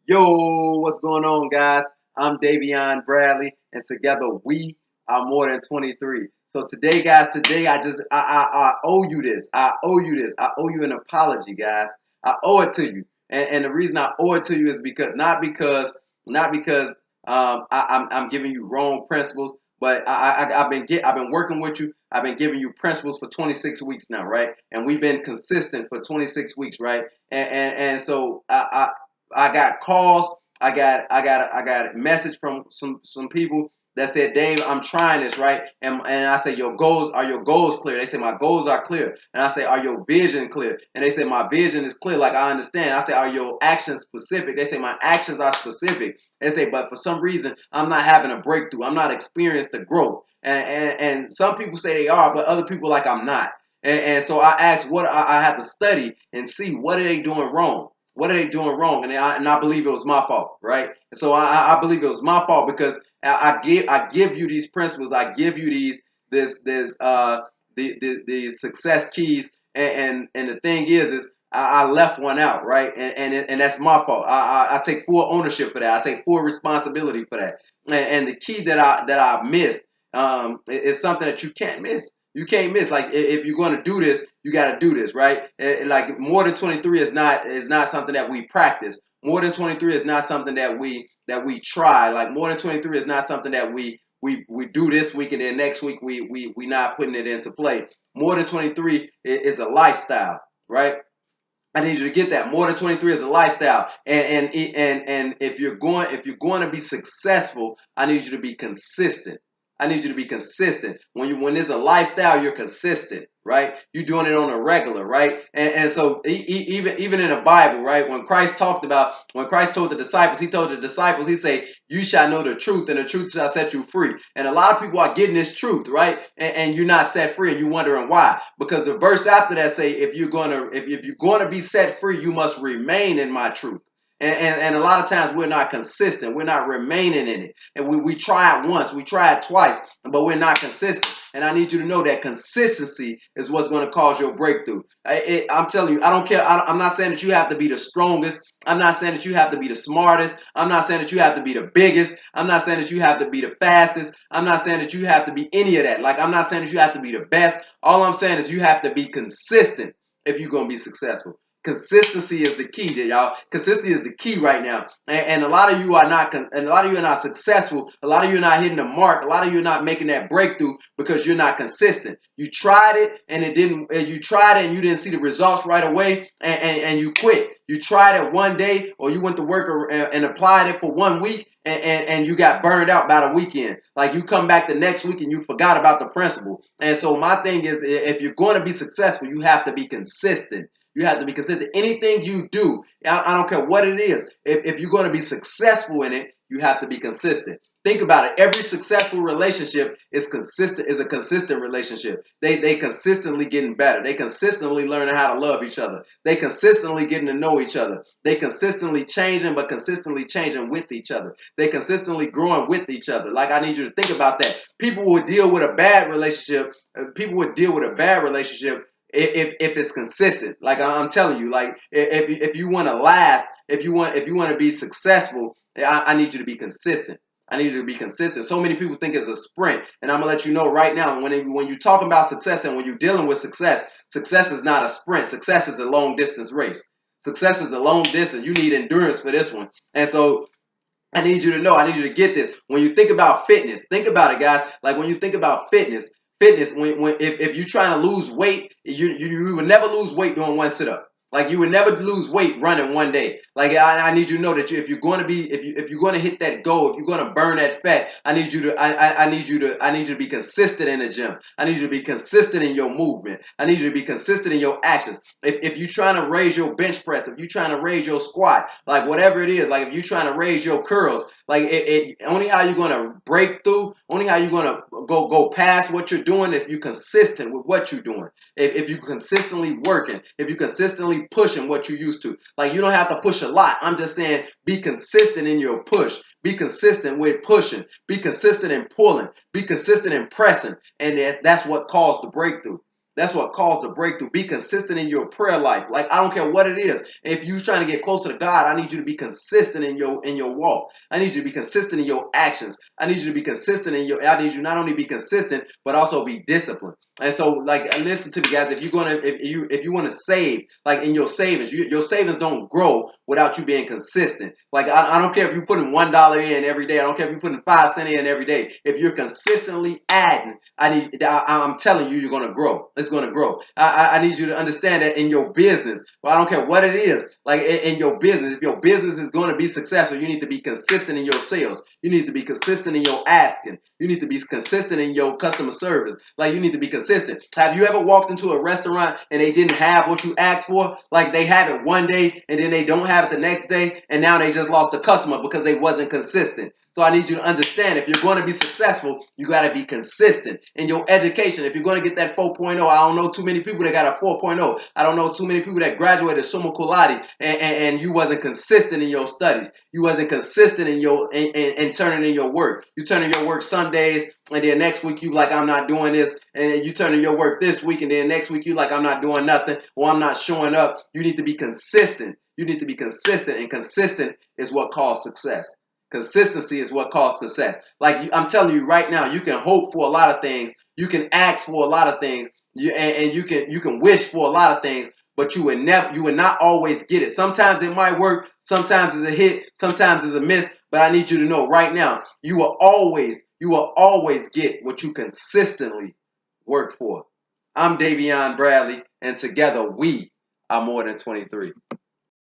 Yo, what's going on, guys? I'm Daveyon Bradley, and together we are more than 23. So today, guys, I owe you this. I owe you this. I owe you an apology, guys. I owe it to you, and the reason I owe it to you is because not because I'm giving you wrong principles, but I've been working with you. I've been giving you principles for 26 weeks now, right? And we've been consistent for 26 weeks, right? And so I got calls. I got a message from some people that said, Dave, I'm trying this, right? And I say, your goals clear? They say my goals are clear. And I say, are your vision clear? And they say my vision is clear, like I understand. I say, are your actions specific? They say my actions are specific. They say, but for some reason I'm not having a breakthrough. I'm not experiencing the growth. And some people say they are, but other people like I'm not. And so I asked what I had to study and see what are they doing wrong. What are they doing wrong? And I believe it was my fault, right? And so I believe it was my fault because I give you these principles, I give you the success keys, and the thing is I left one out, right? And that's my fault. I take full ownership for that. I take full responsibility for that. And the key that I missed is something that you can't miss. You can't miss. Like if you're going to do this, you got to do this, right? Like more than 23 is not something that we practice. More than 23 is not something that we try. Like more than 23 is not something that we do this week and then next week we not putting it into play. More than 23 is a lifestyle, right? I need you to get that. More than 23 is a lifestyle, and if you're going to be successful, I need you to be consistent. I need you to be consistent. When it's a lifestyle, you're consistent, right? You're doing it on a regular, right? And so even in the Bible, right? When Christ told the disciples, he say, "You shall know the truth, and the truth shall set you free." And a lot of people are getting this truth, right? And you're not set free, and you're wondering why. Because the verse after that say, if you're gonna be set free, you must remain in my truth. And a lot of times we're not consistent. We're not remaining in it. And we try it once, we try it twice, but we're not consistent. And I need you to know that consistency is what's going to cause your breakthrough. I'm telling you, I don't care. I'm not saying that you have to be the strongest. I'm not saying that you have to be the smartest. I'm not saying that you have to be the biggest. I'm not saying that you have to be the fastest. I'm not saying that you have to be any of that. Like, I'm not saying that you have to be the best. All I'm saying is you have to be consistent if you're going to be successful. Consistency is the key, y'all. Consistency is the key right now, and a lot of you are not, and a lot of you are not successful. A lot of you are not hitting the mark. A lot of you are not making that breakthrough because you're not consistent. You tried it and it didn't. You tried it and you didn't see the results right away, and you quit. You tried it one day, or you went to work and applied it for 1 week, and you got burned out by the weekend. Like you come back the next week and you forgot about the principle. And so my thing is, if you're going to be successful, you have to be consistent. You have to be consistent. Anything you do, I don't care what it is. If you're going to be successful in it, you have to be consistent. Think about it. Every successful relationship is consistent. Is a consistent relationship. They consistently getting better. They consistently learning how to love each other. They consistently getting to know each other. They consistently changing, but consistently changing with each other. They consistently growing with each other. Like I need you to think about that. People would deal with a bad relationship. People would deal with a bad relationship if it's consistent. Like I'm telling you, like if you want to last, if you want to be successful, I need you to be consistent. I need you to be consistent. So many people think it's a sprint, and I'm gonna let you know right now. When you're talking about success and when you're dealing with success, success is not a sprint. Success is a long distance race. Success is a long distance. You need endurance for this one, and so I need you to know, I need you to get this. When you think about fitness, think about it, guys. Like when you think about fitness, if you're trying to lose weight, you would never lose weight doing one sit up. Like you would never lose weight running one day. Like I need you to know that if you're going to be, if you're going to hit that goal, if you're going to burn that fat, I need you to, I need you to be consistent in the gym. I need you to be consistent in your movement. I need you to be consistent in your actions. If you're trying to raise your bench press, if you're trying to raise your squat, like whatever it is, like if you're trying to raise your curls, like only how you're going to break through, only how you're going to go past what you're doing if you're consistent with what you're doing. If you're consistently working, if you're consistently pushing what you used to. Like you don't have to push a lot. I'm just saying be consistent in your push. Be consistent with pushing. Be consistent in pulling. Be consistent in pressing. And that's what caused the breakthrough. That's what caused the breakthrough. Be consistent in your prayer life. Like, I don't care what it is. If you're trying to get closer to God, I need you to be consistent in your walk. I need you to be consistent in your actions. I need you to be consistent in your. I need you not only be consistent, but also be disciplined. And so, like, listen to me, guys. If you want to save, like in your savings, your savings don't grow without you being consistent. Like, I don't care if you're putting $1 in every day. I don't care if you're putting 5 cents in every day. If you're consistently adding, I'm telling you, you're gonna grow. It's gonna grow. I need you to understand that in your business. Well, I don't care what it is. Like in your business, if your business is going to be successful, you need to be consistent in your sales. You need to be consistent in your asking. You need to be consistent in your customer service. Like, you need to be consistent. Have you ever walked into a restaurant and they didn't have what you asked for? Like, they have it one day and then they don't have it the next day, and now they just lost a customer because they wasn't consistent. So I need you to understand, if you're going to be successful, you got to be consistent in your education. If you're going to get that 4.0, I don't know too many people that got a 4.0. I don't know too many people that graduated summa cum laude and you wasn't consistent in your studies. You wasn't consistent in your in turning in your work. You turning your work some days, and then next week you like, I'm not doing this, and then you turning your work this week, and then next week you like, I'm not doing nothing, or I'm not showing up. You need to be consistent. You need to be consistent, and consistent is what caused success. Consistency is what caused success. Like, I'm telling you right now, you can hope for a lot of things. You can ask for a lot of things. And you can wish for a lot of things, but you would not always get it. Sometimes it might work. Sometimes it's a hit. Sometimes it's a miss. But I need you to know right now, you will always get what you consistently work for. I'm Daveyon Bradley, and together we are more than 23.